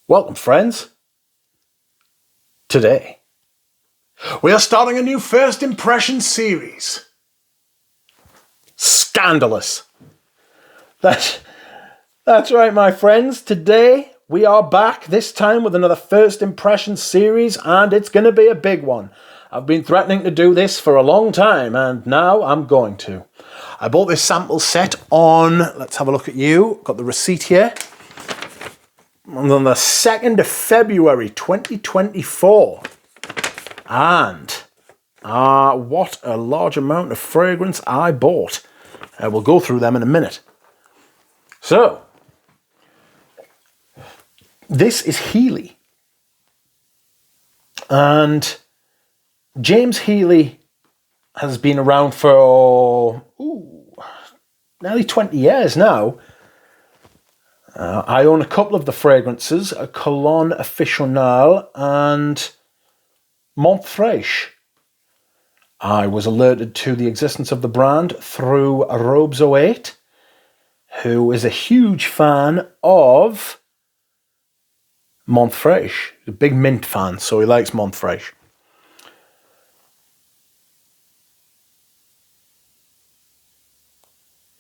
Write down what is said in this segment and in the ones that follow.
Welcome, friends. Today, we are starting a new first impression series. Scandalous. That's right, my friends. Today, we are back, this time with another first impression series, and it's going to be a big one. I've been threatening to do this for a long time, and now I'm going to. I bought this sample set on, let's have a look at you, got the receipt here, on the 2nd of February 2024. And what a large amount of fragrance I bought. We'll go through them in a minute. So, this is Heeley. And James Heeley has been around for nearly 20 years now. I own a couple of the fragrances, a Cologne Officinale and Montfresh. I was alerted to the existence of the brand through Robes08, who is a huge fan of Montfresh. A big mint fan, so he likes Montfresh.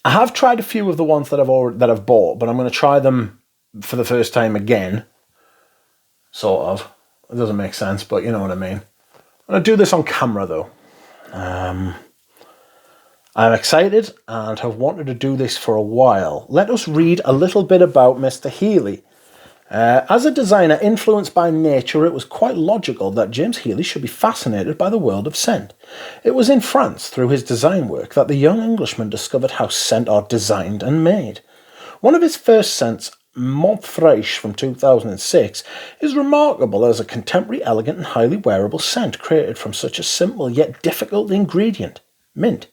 I have tried a few of the ones that I've bought, but I'm going to try them for the first time again. Sort of. It doesn't make sense, but you know what I mean. I'm going to do this on camera, though. I'm excited and have wanted to do this for a while. Let us read a little bit about Mr. Heeley. As a designer influenced by nature, it was quite logical that James Heeley should be fascinated by the world of scent. It was in France, through his design work, that the young Englishman discovered how scent are designed and made. One of his first scents, Montfresh from 2006, is remarkable as a contemporary, elegant and highly wearable scent created from such a simple yet difficult ingredient, mint.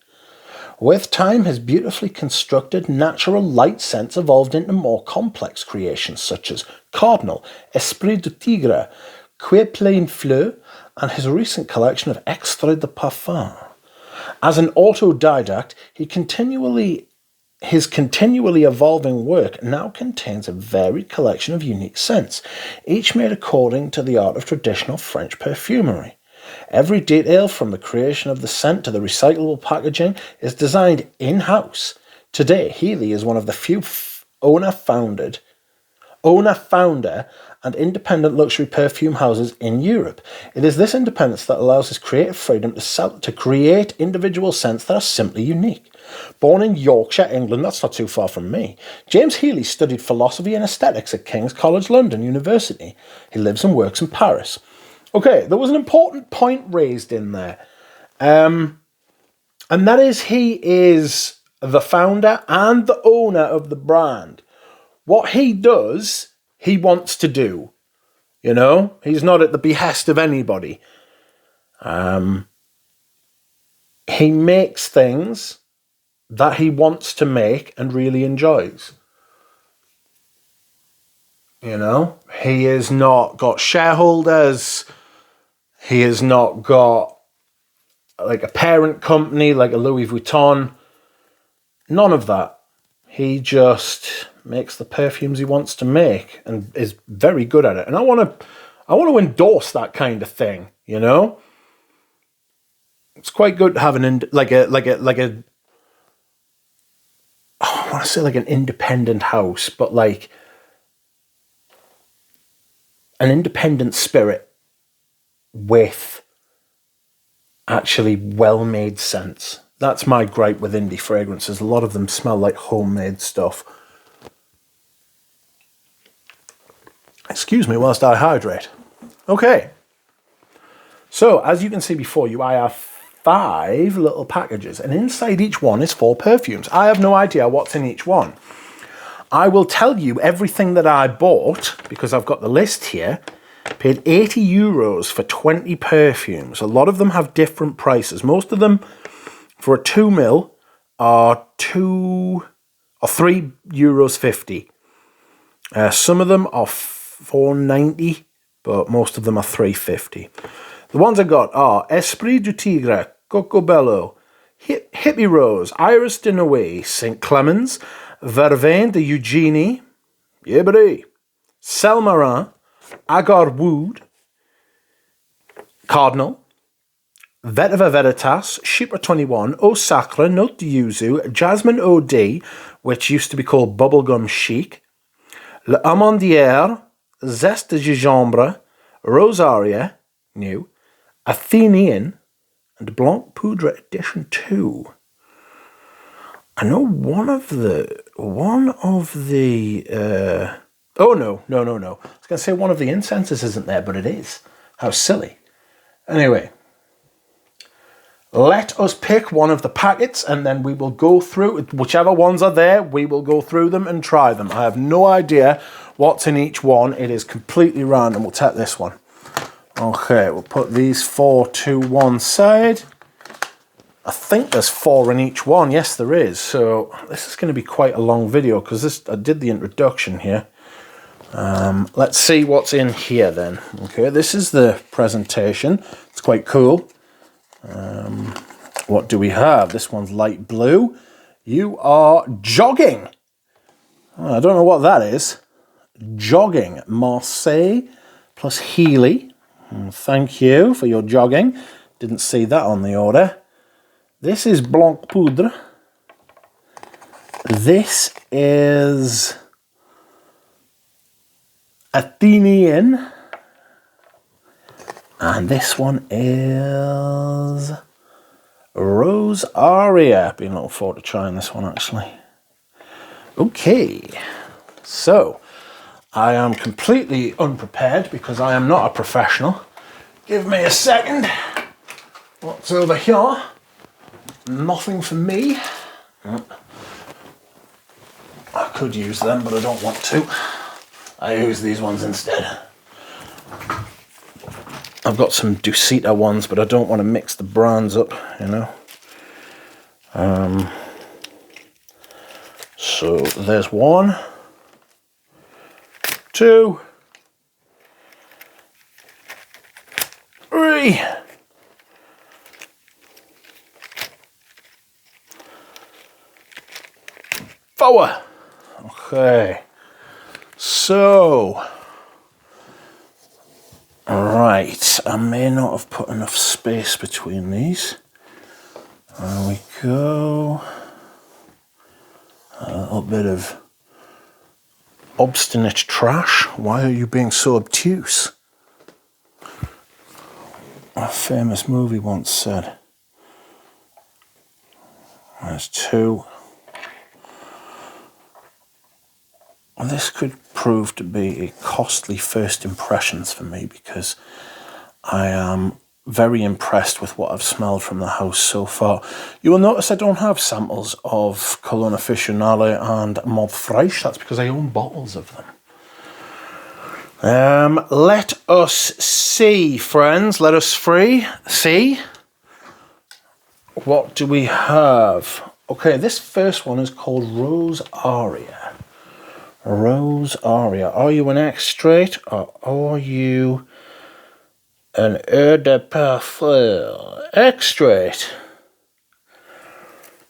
With time, his beautifully constructed, natural, light scents evolved into more complex creations such as Cardinal, Esprit du Tigre, Quai Plein Fleur, and his recent collection of Extrait de Parfum. As an autodidact, his continually evolving work now contains a varied collection of unique scents, each made according to the art of traditional French perfumery. Every detail, from the creation of the scent to the recyclable packaging, is designed in-house. Today, Heeley is one of the few owner-founder and independent luxury perfume houses in Europe. It is this independence that allows his creative freedom to create individual scents that are simply unique. Born in Yorkshire, England, that's not too far from me, James Heeley studied philosophy and aesthetics at King's College London University. He lives and works in Paris. Okay, there was an important point raised in there. And that is he is the founder and the owner of the brand. What he does, he wants to do. You know, he's not at the behest of anybody. He makes things that he wants to make and really enjoys. You know, he has not got shareholders. He has not got like a parent company like a Louis Vuitton. None of that. He just makes the perfumes he wants to make and is very good at it. And I want to endorse that kind of thing, you know? It's quite good to have an I want to say like an independent house, but like an independent spirit with actually well-made scents. That's my gripe with indie fragrances. A lot of them smell like homemade stuff. Excuse me whilst I hydrate. Okay. So, as you can see before you, I have 5 little packages, and inside each one is 4 perfumes. I have no idea what's in each one. I will tell you everything that I bought, because I've got the list here. Paid €80 for 20 perfumes. A lot of them have different prices. Most of them, for a 2ml, are €3.50. Some of them are €4.90, but most of them are €3.50. The ones I got are Esprit du Tigre, Coco Bello, Hippie Rose, Iris de Noé, St. Clemens, Vervain de Eugenie, Yebri, Selmarin, Agar Wood, Cardinal, Vetiver Veritas, Chypre 21, Eau Sacre, Note de Yuzu, Jasmine OD, which used to be called Bubblegum Chic, L'Amandière, Zeste de Gingembre, Rose Aria, new, Athenian, and Blanc Poudre Edition 2. I know one of the, oh no. I was going to say one of the incenses isn't there, but it is. How silly. Anyway, let us pick one of the packets and then we will go through, whichever ones are there, we will go through them and try them. I have no idea what's in each one. It is completely random. We'll take this one. Okay, we'll put these 4 to one side. I think there's 4 in each one. Yes, there is. So this is going to be quite a long video because I did the introduction here. Let's see what's in here then. Okay, this is the presentation. It's quite cool. What do we have? This one's light blue. You are Jogging. Oh, I don't know what that is. Jogging. Marseille plus Heeley. Thank you for your jogging. Didn't see that on the order. This is Blanc Poudre. This is Athenian. And this one is Rose Aria. Been looking forward to trying this one actually. Okay, so I am completely unprepared because I am not a professional. Give me a second. What's over here? Nothing for me. I could use them, but I don't want to. I use these ones instead. I've got some Dusita ones, but I don't want to mix the brands up, you know. So there's 1, 2, 3. 4. Okay. So, right, I may not have put enough space between these. There we go. A little bit of obstinate trash. Why are you being so obtuse? A famous movie once said. There's 2. This could prove to be a costly first impressions for me because I am very impressed with what I've smelled from the house so far. You will notice I don't have samples of Cologne Officinale and Mauve Fraiche. That's because I own bottles of them. Let us see, friends. Let us see. What do we have? Okay, this first one is called Rose Aria. Rose Aria. Are you an extrait or are you an eau de parfum? Extrait.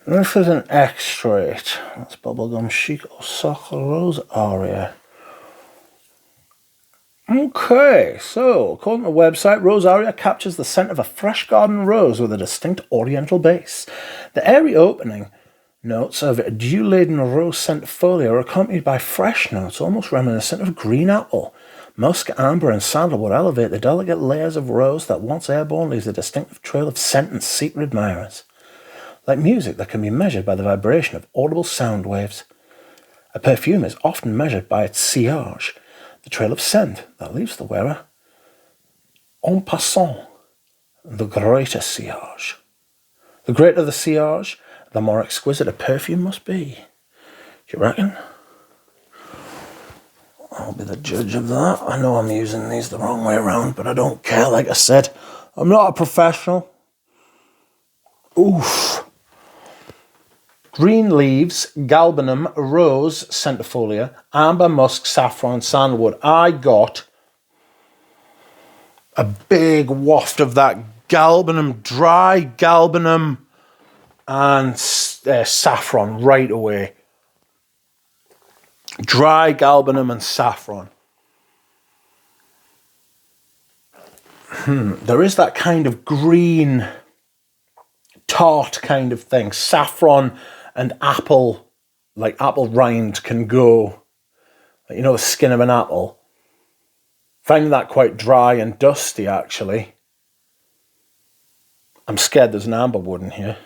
This is an extrait. That's Bubblegum Chic or Sacre Rose Aria. Okay, so according to the website, Rose Aria captures the scent of a fresh garden rose with a distinct oriental base. The airy opening notes of dew-laden rose scent folio are accompanied by fresh notes almost reminiscent of green apple. Musk, amber and sandalwood elevate the delicate layers of rose that once airborne leaves a distinctive trail of scent and secret admirers. Like music that can be measured by the vibration of audible sound waves. A perfume is often measured by its sillage, the trail of scent that leaves the wearer en passant, the greater sillage. The greater the sillage, the more exquisite a perfume must be. Do you reckon? I'll be the judge of that. I know I'm using these the wrong way around, but I don't care. Like I said, I'm not a professional. Oof. Green leaves, galbanum, rose, centifolia, amber, musk, saffron, sandalwood. I got a big waft of that galbanum, dry galbanum, and saffron right away. Dry galbanum and saffron. there is that kind of green, tart kind of thing. Saffron and apple, like apple rind can go, you know, the skin of an apple. Finding that quite dry and dusty, actually. I'm scared there's an amber wood in here.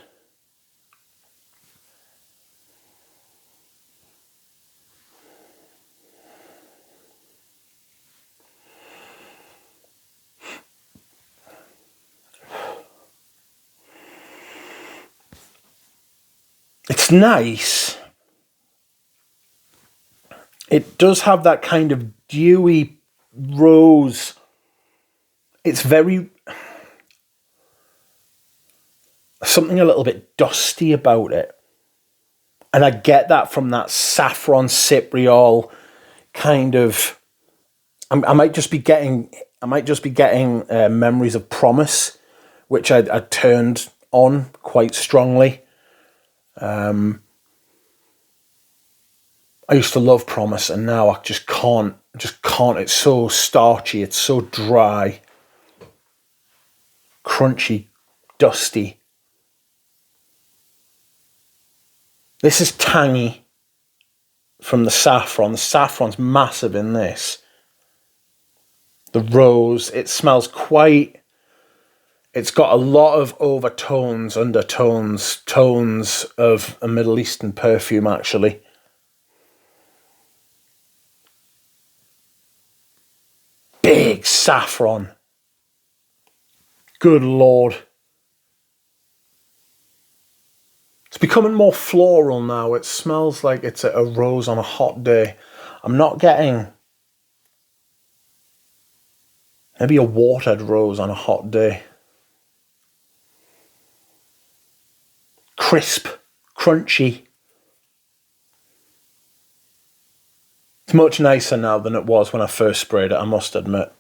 It's nice. It does have that kind of dewy rose. It's very... something a little bit dusty about it. And I get that from that saffron cypriol kind of... I might just be getting memories of Promise, which I turned on quite strongly. I used to love Promise, and now I just can't. It's so starchy. It's so dry, crunchy, dusty. This is tangy from the saffron. The saffron's massive in this. The rose, it smells quite... it's got a lot of overtones, undertones, tones of a Middle Eastern perfume, actually. Big saffron. Good Lord. It's becoming more floral now. It smells like it's a rose on a hot day. I'm not getting... maybe a watered rose on a hot day. Crisp, crunchy. It's much nicer now than it was when I first sprayed it, I must admit.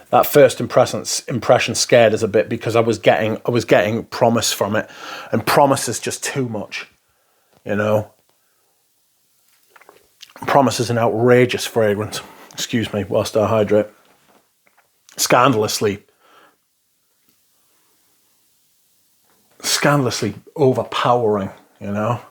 That first impression scared us a bit because I was getting Promise from it, and Promise is just too much, you know. Promise is an outrageous fragrance. Excuse me, whilst I hydrate. Scandalously overpowering, you know.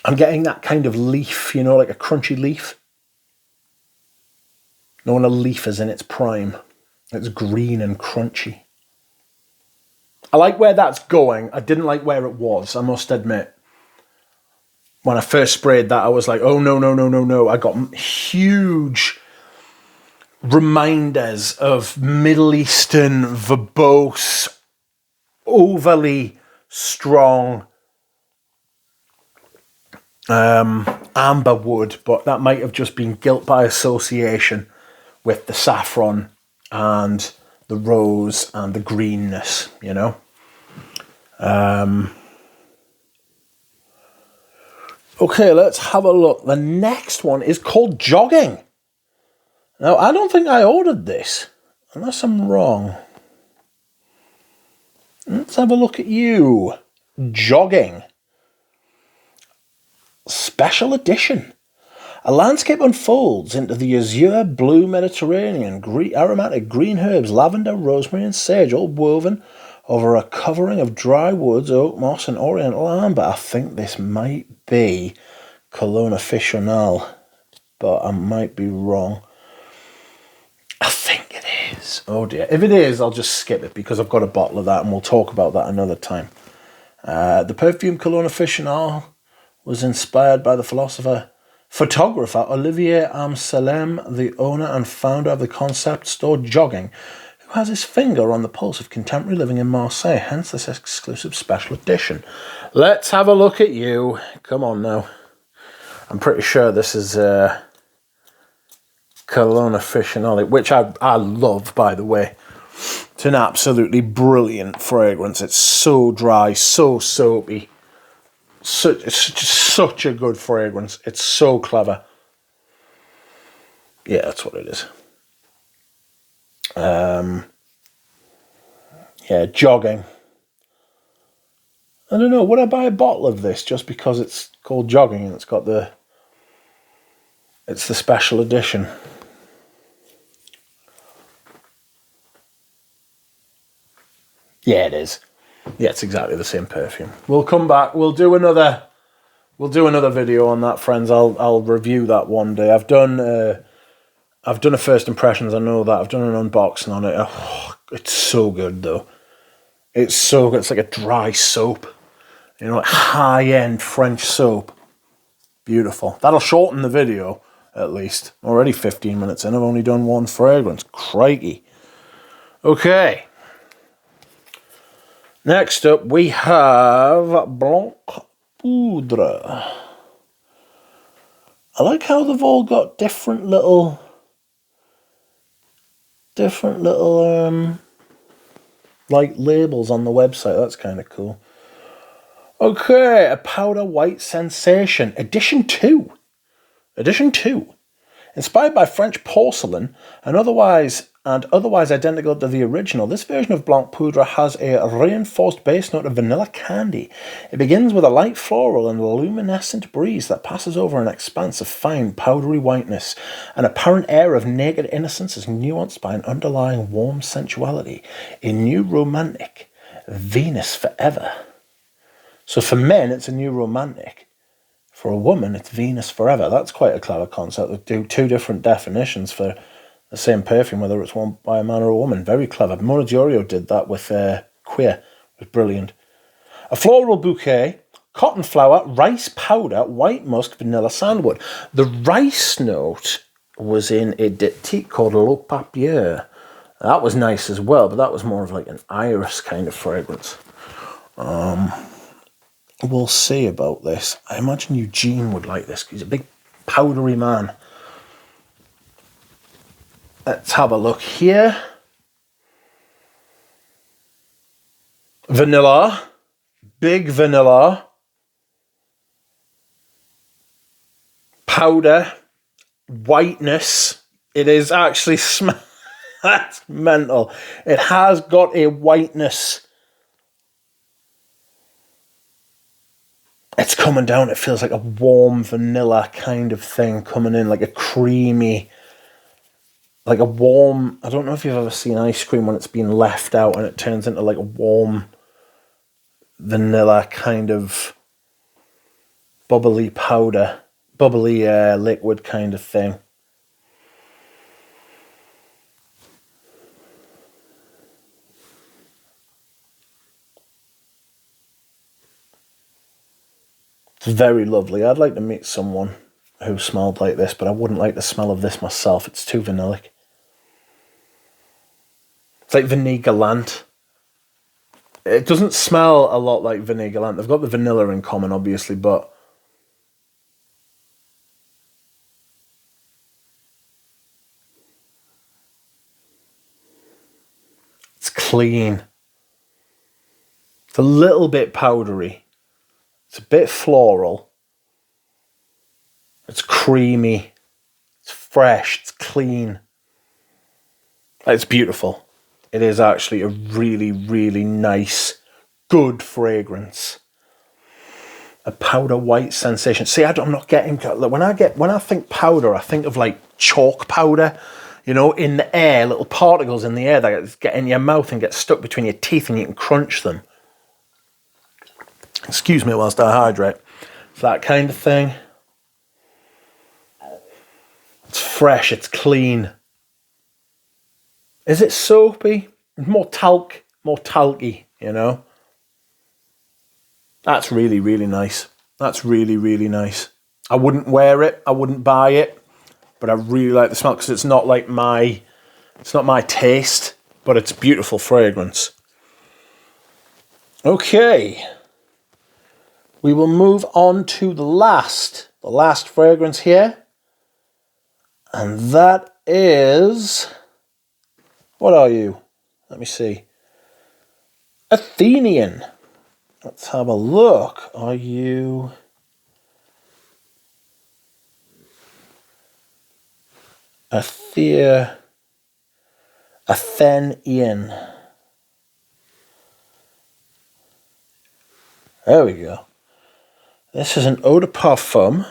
I'm getting that kind of leaf, you know, like a crunchy leaf. No, when a leaf is in its prime. It's green and crunchy. I like where that's going. I didn't like where it was, I must admit. When I first sprayed that, I was like, oh, no. I got huge reminders of Middle Eastern, verbose, overly strong amber wood, but that might have just been guilt by association with the saffron and the rose and the greenness, you know. Okay, let's have a look. The next one is called Jogging. Now, I don't think I ordered this, unless I'm wrong. Let's have a look at you. Jogging. Special edition. A landscape unfolds into the azure blue Mediterranean, aromatic green herbs, lavender, rosemary and sage, all woven over a covering of dry woods, oak moss and oriental amber. I think this might be Cologne Officinale, but I might be wrong. I think it is. Oh dear. If it is, I'll just skip it because I've got a bottle of that and we'll talk about that another time. The perfume Cologne Officinale was inspired by the photographer Olivier Amselem, the owner and founder of the concept store Jogging, who has his finger on the pulse of contemporary living in Marseille, hence this exclusive special edition. Let's have a look at you. Come on now. I'm pretty sure this is Cologne Officinale, which I love, by the way. It's an absolutely brilliant fragrance. It's so dry, so soapy. It's just such a good fragrance. It's so clever. Yeah, that's what it is. Yeah, Jogging. I don't know, would I buy a bottle of this just because it's called Jogging and it's the special edition? Yeah, it is. Yeah, it's exactly the same perfume. We'll come back. We'll do another video on that, friends. I'll review that one day. I've done a first impressions. I know that. I've done an unboxing on it. Oh, it's so good though. It's so good. It's like a dry soap. You know, like high-end French soap. Beautiful. That'll shorten the video, at least. Already 15 minutes in. I've only done one fragrance. Crikey. Okay. Next up, we have Blanc Poudre. I like how they've all got different little like labels on the website. That's kind of cool. Okay, a powder white sensation, edition 2. Inspired by French porcelain and otherwise identical to the original, this version of Blanc Poudre has a reinforced base note of vanilla candy. It begins with a light floral and luminescent breeze that passes over an expanse of fine powdery whiteness. An apparent air of naked innocence is nuanced by an underlying warm sensuality. A new romantic, Venus forever. So for men, it's a new romantic. For a woman, it's Venus forever. That's quite a clever concept. They do two different definitions for the same perfume, whether it's one by a man or a woman. Very clever. Mona Diorio did that with Queer. It was brilliant. A floral bouquet, cotton flower, rice powder, white musk, vanilla sandalwood. The rice note was in a diptyque called Le Papier. That was nice as well, but that was more of like an iris kind of fragrance. We'll see about this. I imagine Eugene would like this. He's a big powdery man. Let's have a look here. Vanilla. Big vanilla. Powder. Whiteness. It is actually that's mental. It has got a whiteness. It's coming down. It feels like a warm vanilla kind of thing coming in, like a creamy, like a warm. I don't know if you've ever seen ice cream when it's been left out and it turns into like a warm vanilla kind of bubbly powder, bubbly liquid kind of thing. It's very lovely. I'd like to meet someone who smelled like this, but I wouldn't like the smell of this myself. It's too vanillic. It's like Vanille Galante. It doesn't smell a lot like Vanille Galante. They've got the vanilla in common, obviously, but it's clean. It's a little bit powdery. It's a bit floral. It's creamy. It's fresh. It's clean. It's beautiful. It is actually a really, really nice, good fragrance. A powder white sensation. See, I'm not getting when I think powder, I think of like chalk powder. You know, in the air, little particles in the air that get in your mouth and get stuck between your teeth, and you can crunch them. Excuse me whilst I hydrate. It's that kind of thing. It's fresh, it's clean. Is it soapy? More talky, you know? That's really, really nice. That's really, really nice. I wouldn't wear it, I wouldn't buy it, but I really like the smell because it's not my taste, but it's beautiful fragrance. Okay. We will move on to the last fragrance here. And that is, what are you? Let me see. Athenian. Let's have a look. Are you... Athenian. There we go. This is an eau de parfum,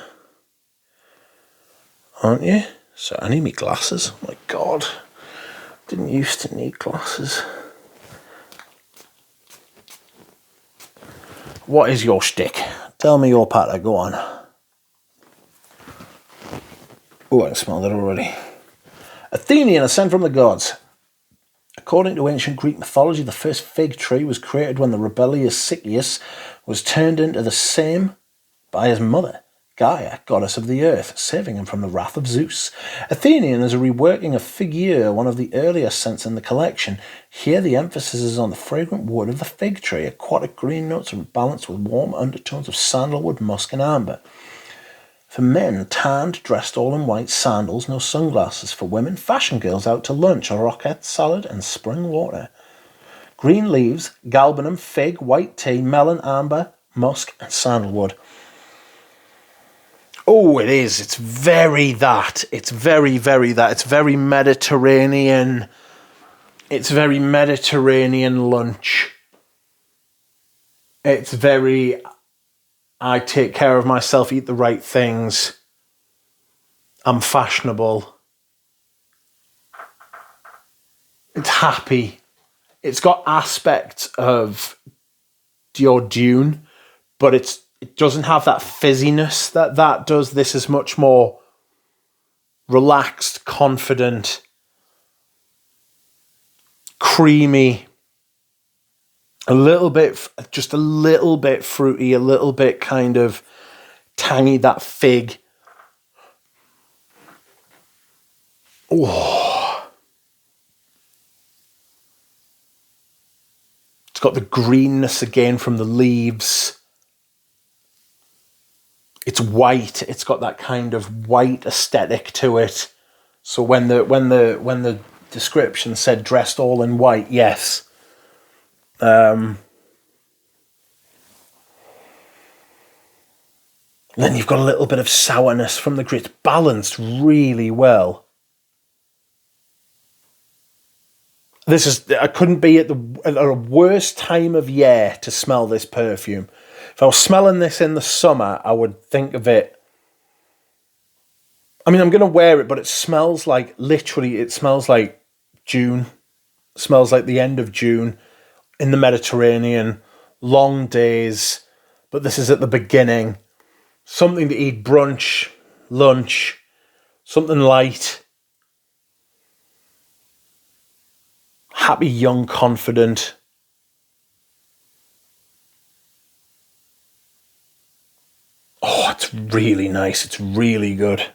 aren't you? So I need me glasses. Oh my God, didn't used to need glasses. What is your shtick? Tell me your patter. Go on. Oh, I can smell that already. Athenian, a scent from the gods. According to ancient Greek mythology, the first fig tree was created when the rebellious Sicyus was turned into the same by his mother, Gaia, goddess of the earth, saving him from the wrath of Zeus. Athenian is a reworking of Figure, one of the earlier scents in the collection. Here the emphasis is on the fragrant wood of the fig tree. Aquatic green notes are balanced with warm undertones of sandalwood, musk and amber. For men, tanned, dressed all in white, sandals, no sunglasses. For women, fashion girls out to lunch, a rocket salad and spring water. Green leaves, galbanum, fig, white tea, melon, amber, musk and sandalwood. Oh, it is. It's very that. It's very, very that. It's very Mediterranean. It's very Mediterranean lunch. It's very... I take care of myself, eat the right things. I'm fashionable. It's happy. It's got aspects of Dior Dune, but it doesn't have that fizziness that does. This is much more relaxed, confident, creamy. Just a little bit fruity, a little bit kind of tangy, that fig. Oh. It's got the greenness again from the leaves. It's white. It's got that kind of white aesthetic to it. So when the description said dressed all in white, yes. Then you've got a little bit of sourness from the grit, balanced really well. I couldn't be at a worse time of year to smell this perfume. If I was smelling this in the summer, I would think of it. I mean, I'm going to wear it, but it smells like, literally, it smells like June. It smells like the end of June. In the Mediterranean, long days, but this is at the beginning. Something to eat, brunch, lunch, something light. Happy, young, confident. Oh, it's really nice. It's really good.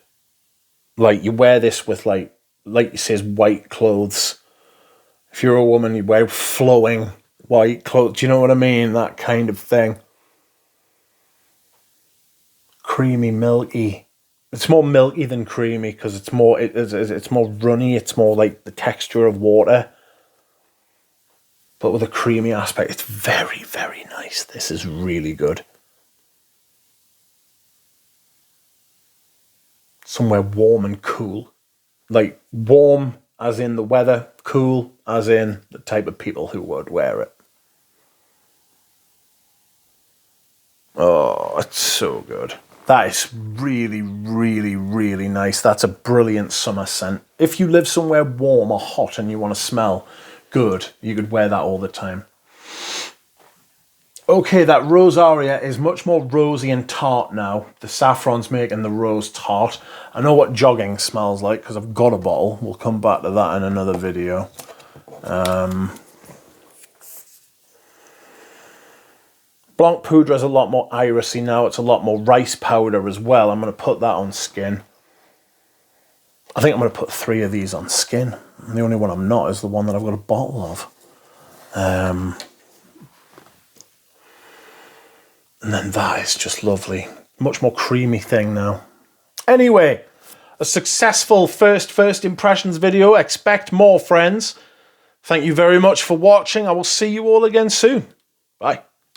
Like, you wear this with, like you say, white clothes. If you're a woman, you wear flowing white clothes. Do you know what I mean? That kind of thing. Creamy, milky. It's more milky than creamy because it's more runny. It's more like the texture of water, but with a creamy aspect. It's very, very nice. This is really good. Somewhere warm and cool. Like warm as in the weather, cool as in the type of people who would wear it. Oh, it's so good. That is really, really, really nice. That's a brilliant summer scent. If you live somewhere warm or hot and you want to smell good, you could wear that all the time. Okay, that rose Aria is much more rosy and tart now. The saffron's making the rose tart. I know what Jogging smells like because I've got a bottle. We'll come back to that in another video. Blanc Poudre is a lot more irisy now. It's a lot more rice powder as well. I'm going to put that on skin. I think I'm going to put 3 of these on skin. The only one I'm not is the one that I've got a bottle of. And then that is just lovely. Much more creamy thing now. Anyway, a successful first impressions video. Expect more, friends. Thank you very much for watching. I will see you all again soon. Bye.